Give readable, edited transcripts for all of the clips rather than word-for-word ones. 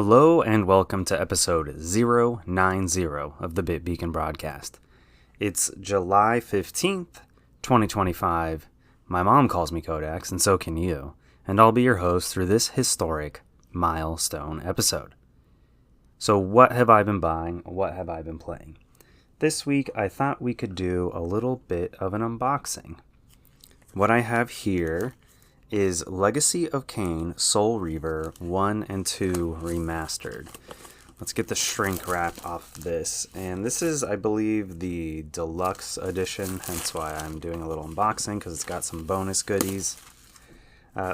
Hello and welcome to episode 090 of the Bit Beacon Broadcast. It's July 15th, 2025. My mom calls me Kodax, and so can you, and I'll be your host through this historic milestone episode. So what have I been buying? What have I been playing? This week I thought we could do a little bit of an unboxing. What I have here is Legacy of Kain Soul Reaver 1 and 2 Remastered. Let's get the shrink wrap off this. And this is, I believe, the deluxe edition, hence why I'm doing a little unboxing, because it's got some bonus goodies.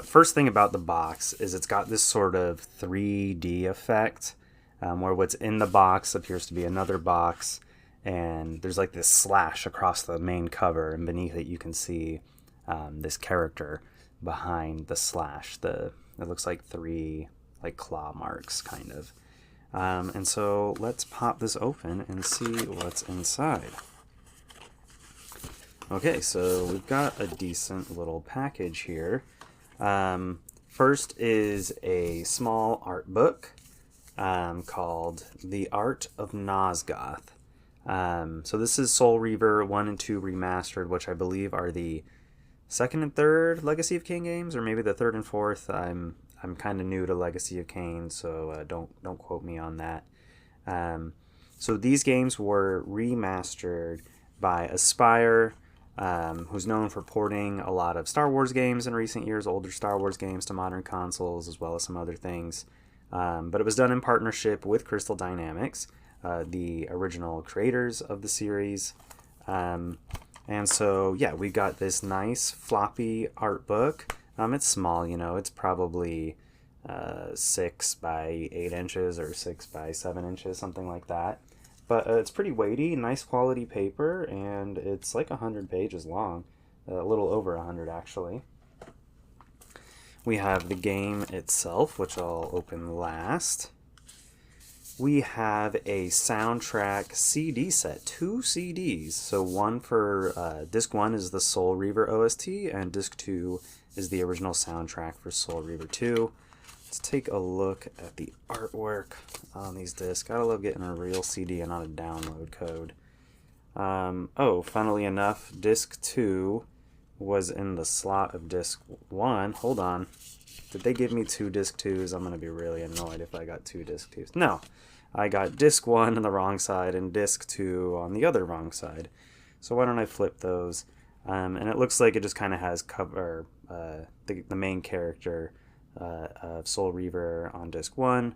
First thing about the box is it's got this sort of 3D effect, where what's in the box appears to be another box, and there's like this slash across the main cover, and beneath it you can see this character behind the slash. It looks like three claw marks kind of. And so let's pop this open and see what's inside. Okay, so we've got a decent little package here. First is a small art book called The Art of Nosgoth. So this is Soul Reaver 1 and 2 Remastered, which I believe are the second and third Legacy of Kain games, or maybe the third and fourth. I'm kind of new to Legacy of Kain, so don't quote me on that. So these games were remastered by Aspyr, who's known for porting a lot of Star Wars games in recent years, older Star Wars games to modern consoles, as well as some other things. But it was done in partnership with Crystal Dynamics, the original creators of the series. And so, yeah, we got this nice floppy art book. It's small, it's probably 6 by 8 inches or 6 by 7 inches, something like that. But it's pretty weighty, nice quality paper, and it's like 100 pages long, a little over 100 actually. We have the game itself, which I'll open last. We have a soundtrack CD set, 2 CDs. So one for disc 1 is the Soul Reaver OST, and disc 2 is the original soundtrack for Soul Reaver 2. Let's take a look at the artwork on these discs. Gotta love getting a real CD and not a download code. Funnily enough, disc 2 was in the slot of disc 1. Hold on. Did they give me 2 disc 2s? I'm gonna be really annoyed if I got 2 disc 2s. No. I got disc 1 on the wrong side and disc 2 on the other wrong side. So why don't I flip those? And it looks like it just kind of has the main character of Soul Reaver on disc 1.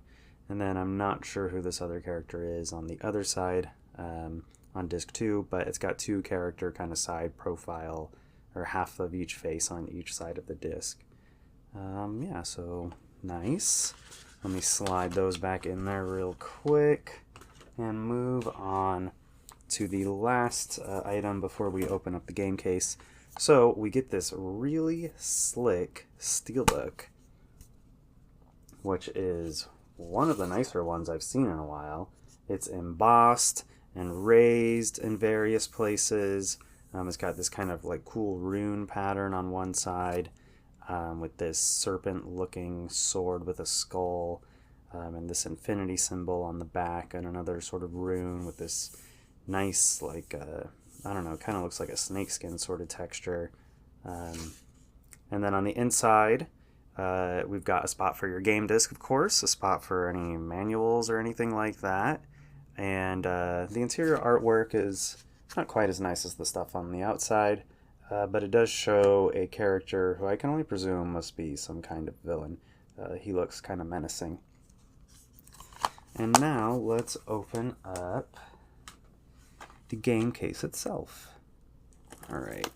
And then I'm not sure who this other character is on the other side on disc 2. But it's got 2 character kind of side profile, or half of each face on each side of the disc. So nice. Let me slide those back in there real quick and move on to the last item before we open up the game case. So we get this really slick steelbook, which is one of the nicer ones I've seen in a while. It's embossed and raised in various places. It's got this kind of cool rune pattern on one side, with this serpent-looking sword with a skull, and this infinity symbol on the back, and another sort of rune with this nice, kind of looks like a snakeskin sort of texture. And then on the inside, we've got a spot for your game disc, of course, a spot for any manuals or anything like that. And the interior artwork is not quite as nice as the stuff on the outside. But it does show a character who I can only presume must be some kind of villain. He looks kind of menacing. And now let's open up the game case itself. Alright,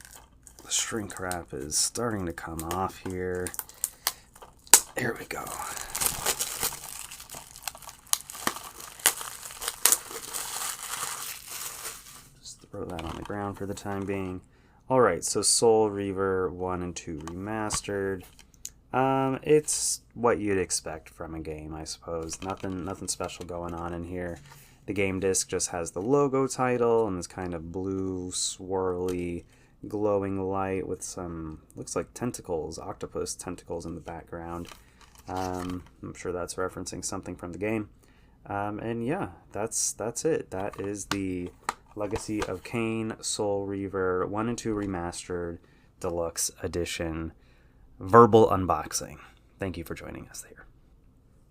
the shrink wrap is starting to come off here. Here we go. Just throw that on the ground for the time being. Alright, so Soul Reaver 1 and 2 Remastered. It's what you'd expect from a game, I suppose. Nothing special going on in here. The game disc just has the logo title and this kind of blue, swirly, glowing light with some, looks like tentacles, octopus tentacles in the background. I'm sure that's referencing something from the game. And yeah, that's it. That is the Legacy of Kain Soul Reaver 1 and 2 Remastered Deluxe Edition verbal unboxing. Thank you for joining us there.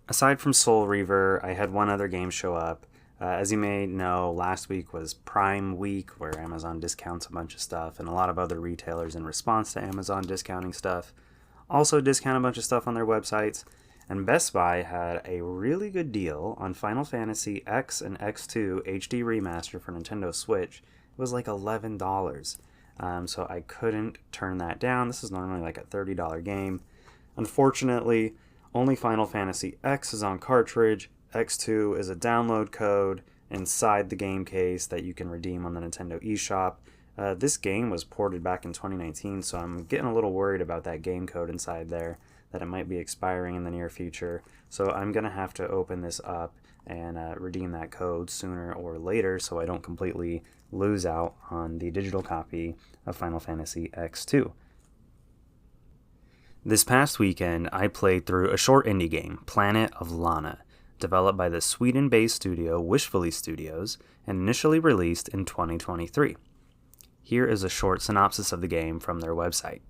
Aside from Soul Reaver, I had one other game show up. As you may know, last week was Prime Week, where Amazon discounts a bunch of stuff, and a lot of other retailers, in response to Amazon discounting stuff, also discount a bunch of stuff on their websites. And Best Buy had a really good deal on Final Fantasy X and X2 HD Remaster for Nintendo Switch. It was like $11. So I couldn't turn that down. This is normally like a $30 game. Unfortunately, only Final Fantasy X is on cartridge. X2 is a download code inside the game case that you can redeem on the Nintendo eShop. This game was ported back in 2019, so I'm getting a little worried about that game code inside there, that it might be expiring in the near future. So I'm going to have to open this up and redeem that code sooner or later so I don't completely lose out on the digital copy of Final Fantasy X2. This past weekend, I played through a short indie game, Planet of Lana, developed by the Sweden-based studio Wishfully Studios and initially released in 2023. Here is a short synopsis of the game from their website.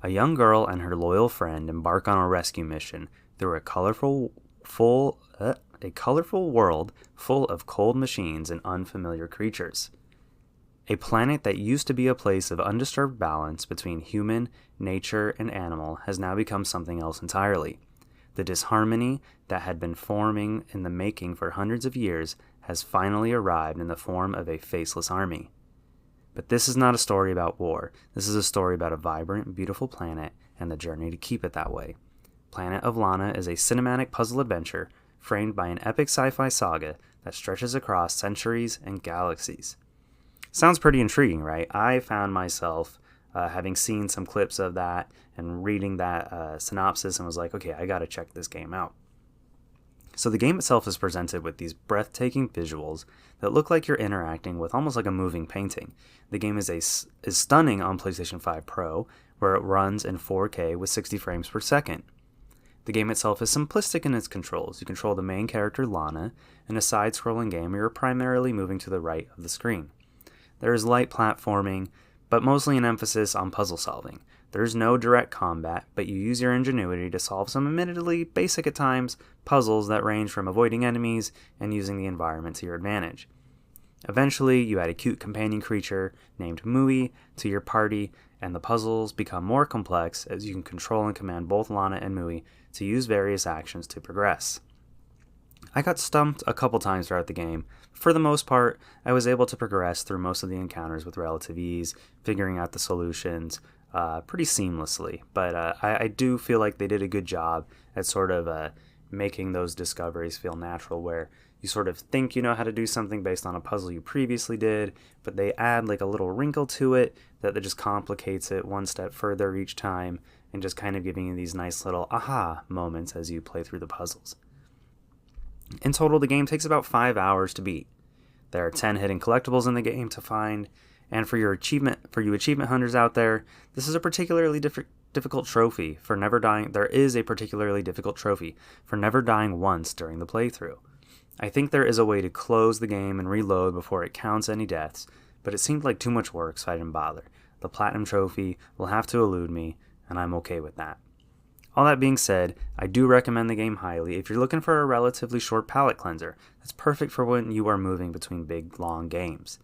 A young girl and her loyal friend embark on a rescue mission through a colorful world full of cold machines and unfamiliar creatures. A planet that used to be a place of undisturbed balance between human, nature, and animal has now become something else entirely. The disharmony that had been forming in the making for hundreds of years has finally arrived in the form of a faceless army. But this is not a story about war. This is a story about a vibrant, beautiful planet and the journey to keep it that way. Planet of Lana is a cinematic puzzle adventure framed by an epic sci-fi saga that stretches across centuries and galaxies. Sounds pretty intriguing, right? I found myself having seen some clips of that and reading that synopsis and was like, okay, I gotta check this game out. So the game itself is presented with these breathtaking visuals that look like you're interacting with almost like a moving painting. The game is stunning on PlayStation 5 Pro, where it runs in 4K with 60 frames per second. The game itself is simplistic in its controls. You control the main character, Lana, in a side-scrolling game where you're primarily moving to the right of the screen. There is light platforming, but mostly an emphasis on puzzle solving. There is no direct combat, but you use your ingenuity to solve some admittedly basic at times puzzles that range from avoiding enemies and using the environment to your advantage. Eventually, you add a cute companion creature named Mui to your party, and the puzzles become more complex as you can control and command both Lana and Mui to use various actions to progress. I got stumped a couple times throughout the game. For the most part, I was able to progress through most of the encounters with relative ease, figuring out the solutions pretty seamlessly. But I do feel like they did a good job at sort of making those discoveries feel natural, where you sort of think you know how to do something based on a puzzle you previously did, but they add like a little wrinkle to it that just complicates it one step further each time, and just kind of giving you these nice little aha moments as you play through the puzzles. In total, the game takes about 5 hours to beat. There are 10 hidden collectibles in the game to find, and for you achievement hunters out there, this is a particularly difficult trophy for never dying. There is a particularly difficult trophy for never dying once during the playthrough. I think there is a way to close the game and reload before it counts any deaths, but it seemed like too much work, so I didn't bother. The platinum trophy will have to elude me, and I'm okay with that. All that being said, I do recommend the game highly if you're looking for a relatively short palate cleanser that's perfect for when you are moving between big, long games.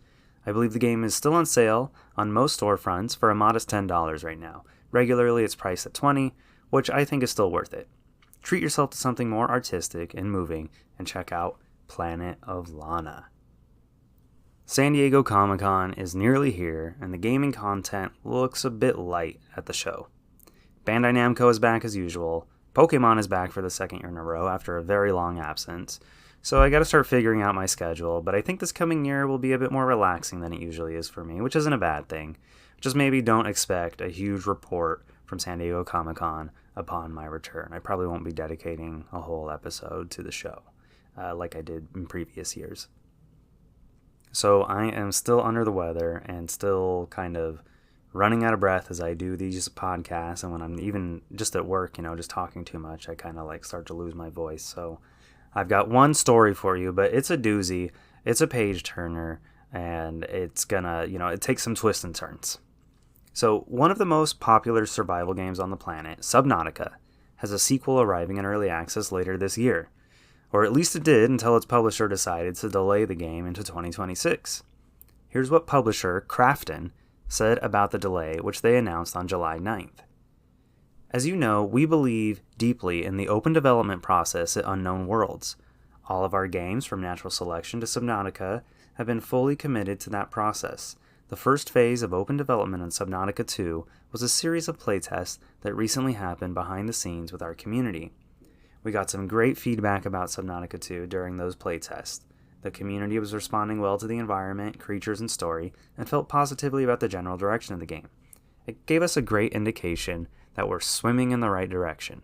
I believe the game is still on sale on most storefronts for a modest $10 right now. Regularly, it's priced at $20, which I think is still worth it. Treat yourself to something more artistic and moving, and check out Planet of Lana. San Diego Comic-Con is nearly here, and the gaming content looks a bit light at the show. Bandai Namco is back as usual. Pokemon is back for the second year in a row after a very long absence. So I gotta start figuring out my schedule, but I think this coming year will be a bit more relaxing than it usually is for me, which isn't a bad thing. Just maybe don't expect a huge report from San Diego Comic-Con upon my return. I probably won't be dedicating a whole episode to the show, like I did in previous years. So I am still under the weather and still kind of running out of breath as I do these podcasts, and when I'm even just at work, just talking too much, I kind of start to lose my voice. So I've got one story for you, but it's a doozy. It's a page turner, and it's gonna, it takes some twists and turns. So one of the most popular survival games on the planet, Subnautica, has a sequel arriving in early access later this year. Or at least it did until its publisher decided to delay the game into 2026. Here's what publisher Krafton said about the delay, which they announced on July 9th. As you know, we believe deeply in the open development process at Unknown Worlds. All of our games, from Natural Selection to Subnautica, have been fully committed to that process. The first phase of open development on Subnautica 2 was a series of playtests that recently happened behind the scenes with our community. We got some great feedback about Subnautica 2 during those playtests. The community was responding well to the environment, creatures, and story, and felt positively about the general direction of the game. It gave us a great indication that we're swimming in the right direction.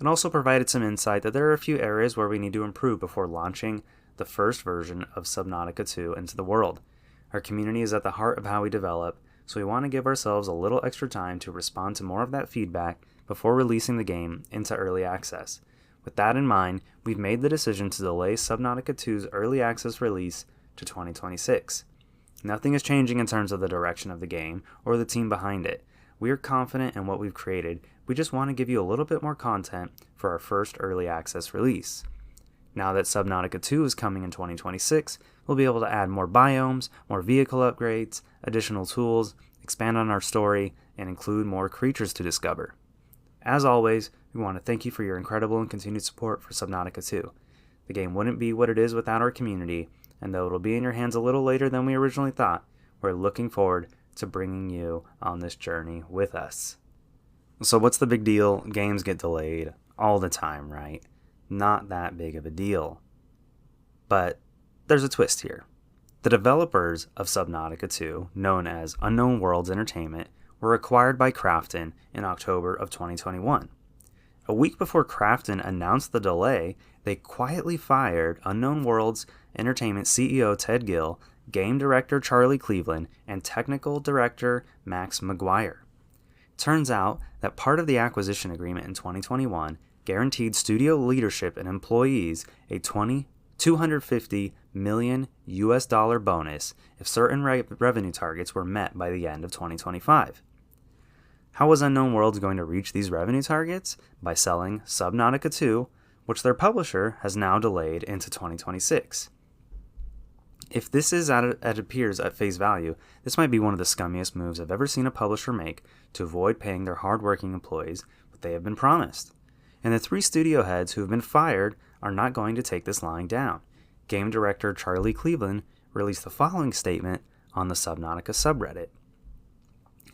It also provided some insight that there are a few areas where we need to improve before launching the first version of Subnautica 2 into the world. Our community is at the heart of how we develop, so we want to give ourselves a little extra time to respond to more of that feedback before releasing the game into early access. With that in mind, we've made the decision to delay Subnautica 2's early access release to 2026. Nothing is changing in terms of the direction of the game or the team behind it. We are confident in what we've created. We just want to give you a little bit more content for our first early access release. Now that Subnautica 2 is coming in 2026, we'll be able to add more biomes, more vehicle upgrades, additional tools, expand on our story, and include more creatures to discover. As always, we want to thank you for your incredible and continued support for Subnautica 2. The game wouldn't be what it is without our community, and though it'll be in your hands a little later than we originally thought, we're looking forward to bringing you on this journey with us. So what's the big deal? Games get delayed all the time, right? Not that big of a deal. But there's a twist here. The developers of Subnautica 2, known as Unknown Worlds Entertainment, were acquired by Krafton in October of 2021. A week before Krafton announced the delay, they quietly fired Unknown Worlds Entertainment CEO Ted Gill, game director Charlie Cleveland, and technical director Max McGuire. Turns out that part of the acquisition agreement in 2021 guaranteed studio leadership and employees a $250 million bonus if certain revenue targets were met by the end of 2025. How was Unknown Worlds going to reach these revenue targets? By selling Subnautica 2, which their publisher has now delayed into 2026. If this is as it appears at face value, this might be one of the scummiest moves I've ever seen a publisher make to avoid paying their hardworking employees what they have been promised. And the 3 studio heads who have been fired are not going to take this lying down. Game director Charlie Cleveland released the following statement on the Subnautica subreddit.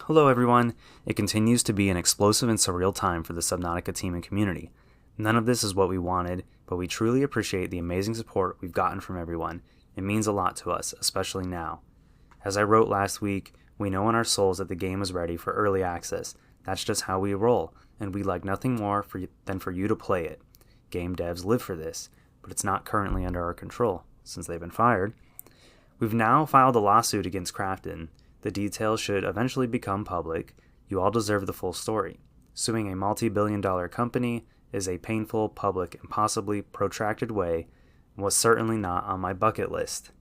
Hello everyone, it continues to be an explosive and surreal time for the Subnautica team and community. None of this is what we wanted, but we truly appreciate the amazing support we've gotten from everyone. It means a lot to us, especially now. As I wrote last week, we know in our souls that the game is ready for early access. That's just how we roll, and we'd like nothing more than for you to play it. Game devs live for this, but it's not currently under our control, since they've been fired. We've now filed a lawsuit against Krafton. The details should eventually become public. You all deserve the full story. Suing a multi-billion-dollar company is a painful, public, and possibly protracted way, and was certainly not on my bucket list.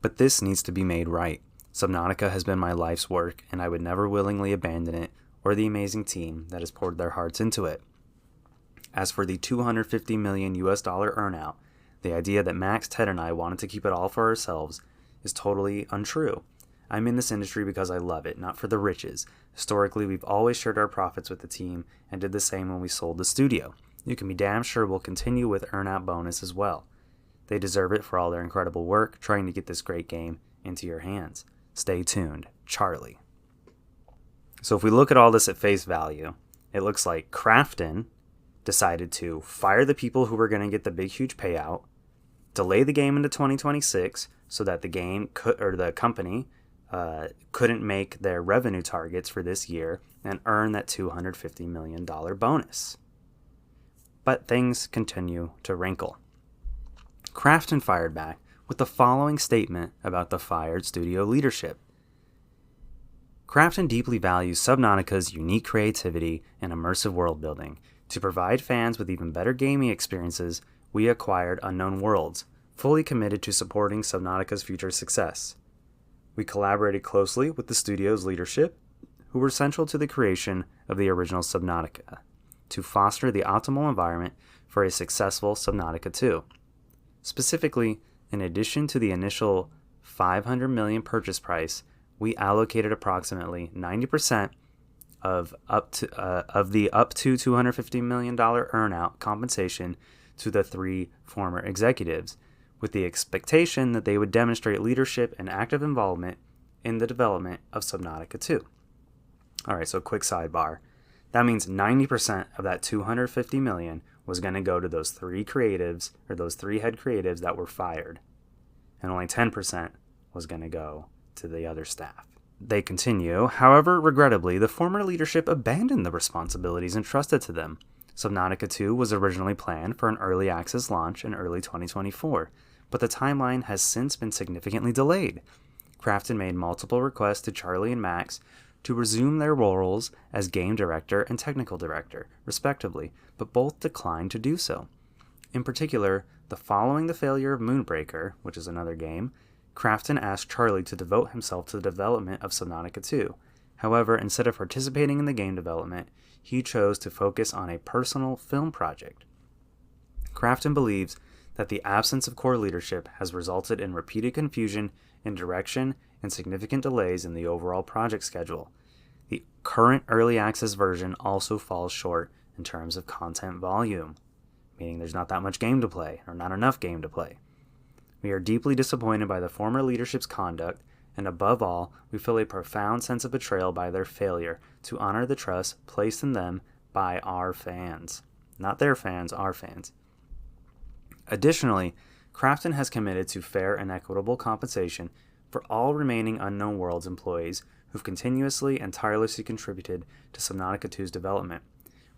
But this needs to be made right. Subnautica has been my life's work, and I would never willingly abandon it or the amazing team that has poured their hearts into it. As for the $250 million earnout, the idea that Max, Ted, and I wanted to keep it all for ourselves is totally untrue. I'm in this industry because I love it, not for the riches. Historically, we've always shared our profits with the team and did the same when we sold the studio. You can be damn sure we'll continue with earnout bonus as well. They deserve it for all their incredible work trying to get this great game into your hands. Stay tuned. Charlie. So if we look at all this at face value, it looks like Krafton decided to fire the people who were going to get the big huge payout, delay the game into 2026 so that the company couldn't make their revenue targets for this year and earn that $250 million bonus. But things continue to wrinkle. Krafton fired back with the following statement about the fired studio leadership. Krafton deeply values Subnautica's unique creativity and immersive world building. To provide fans with even better gaming experiences, we acquired Unknown Worlds, fully committed to supporting Subnautica's future success. We collaborated closely with the studio's leadership, who were central to the creation of the original Subnautica, to foster the optimal environment for a successful Subnautica 2. Specifically, in addition to the initial $500 million purchase price, we allocated approximately 90% of the up to $250 million earnout compensation to the 3 former executives, with the expectation that they would demonstrate leadership and active involvement in the development of Subnautica 2. Alright, so quick sidebar. That means 90% of that $250 million was going to go to those 3 creatives, or those 3 head creatives that were fired. And only 10% was going to go to the other staff. They continue, however, regrettably, the former leadership abandoned the responsibilities entrusted to them. Subnautica 2 was originally planned for an early access launch in early 2024, but the timeline has since been significantly delayed. Krafton made multiple requests to Charlie and Max to resume their roles as game director and technical director, respectively, but both declined to do so. In particular, following the failure of Moonbreaker, which is another game, Krafton asked Charlie to devote himself to the development of Subnautica 2. However, instead of participating in the game development, he chose to focus on a personal film project. Krafton believes that the absence of core leadership has resulted in repeated confusion in direction and significant delays in the overall project schedule. The current early access version also falls short in terms of content volume, meaning there's not that much game to play, or not enough game to play. We are deeply disappointed by the former leadership's conduct, and above all, we feel a profound sense of betrayal by their failure to honor the trust placed in them by our fans. Not their fans, our fans. Additionally, Krafton has committed to fair and equitable compensation for all remaining Unknown Worlds employees who've continuously and tirelessly contributed to Subnautica 2's development.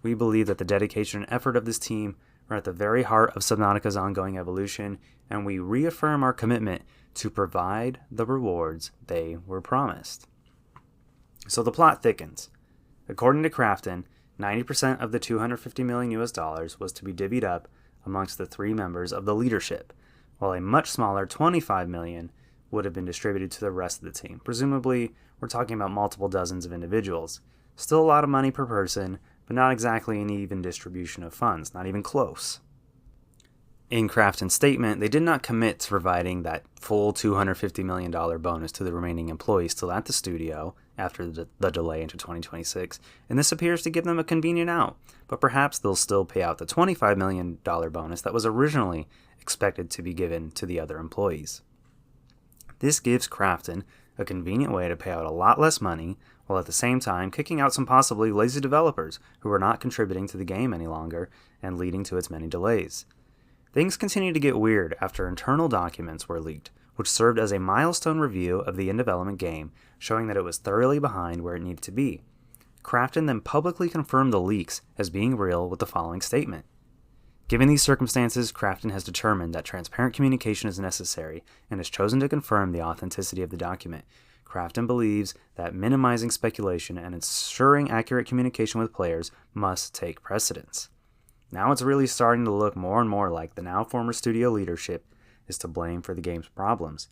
We believe that the dedication and effort of this team are at the very heart of Subnautica's ongoing evolution, and we reaffirm our commitment to provide the rewards they were promised. So the plot thickens. According to Krafton, 90% of the $250 million was to be divvied up amongst the 3 members of the leadership, while a much smaller $25 million would have been distributed to the rest of the team. Presumably, we're talking about multiple dozens of individuals. Still a lot of money per person, but not exactly an even distribution of funds, not even close. In Krafton's statement, they did not commit to providing that full $250 million bonus to the remaining employees still at the studio after the delay into 2026, and this appears to give them a convenient out, but perhaps they'll still pay out the $25 million bonus that was originally expected to be given to the other employees. This gives Krafton a convenient way to pay out a lot less money, while at the same time kicking out some possibly lazy developers who are not contributing to the game any longer and leading to its many delays. Things continued to get weird after internal documents were leaked, which served as a milestone review of the in-development game, showing that it was thoroughly behind where it needed to be. Krafton then publicly confirmed the leaks as being real with the following statement. Given these circumstances, Krafton has determined that transparent communication is necessary and has chosen to confirm the authenticity of the document. Krafton believes that minimizing speculation and ensuring accurate communication with players must take precedence. Now it's really starting to look more and more like the now former studio leadership is to blame for the game's problems.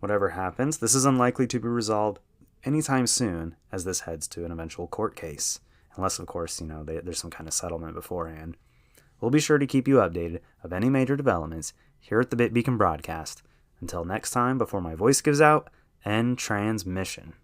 Whatever happens, this is unlikely to be resolved anytime soon, as this heads to an eventual court case. Unless, of course, there's some kind of settlement beforehand. We'll be sure to keep you updated of any major developments here at the Bit Beacon Broadcast. Until next time, before my voice gives out, end transmission.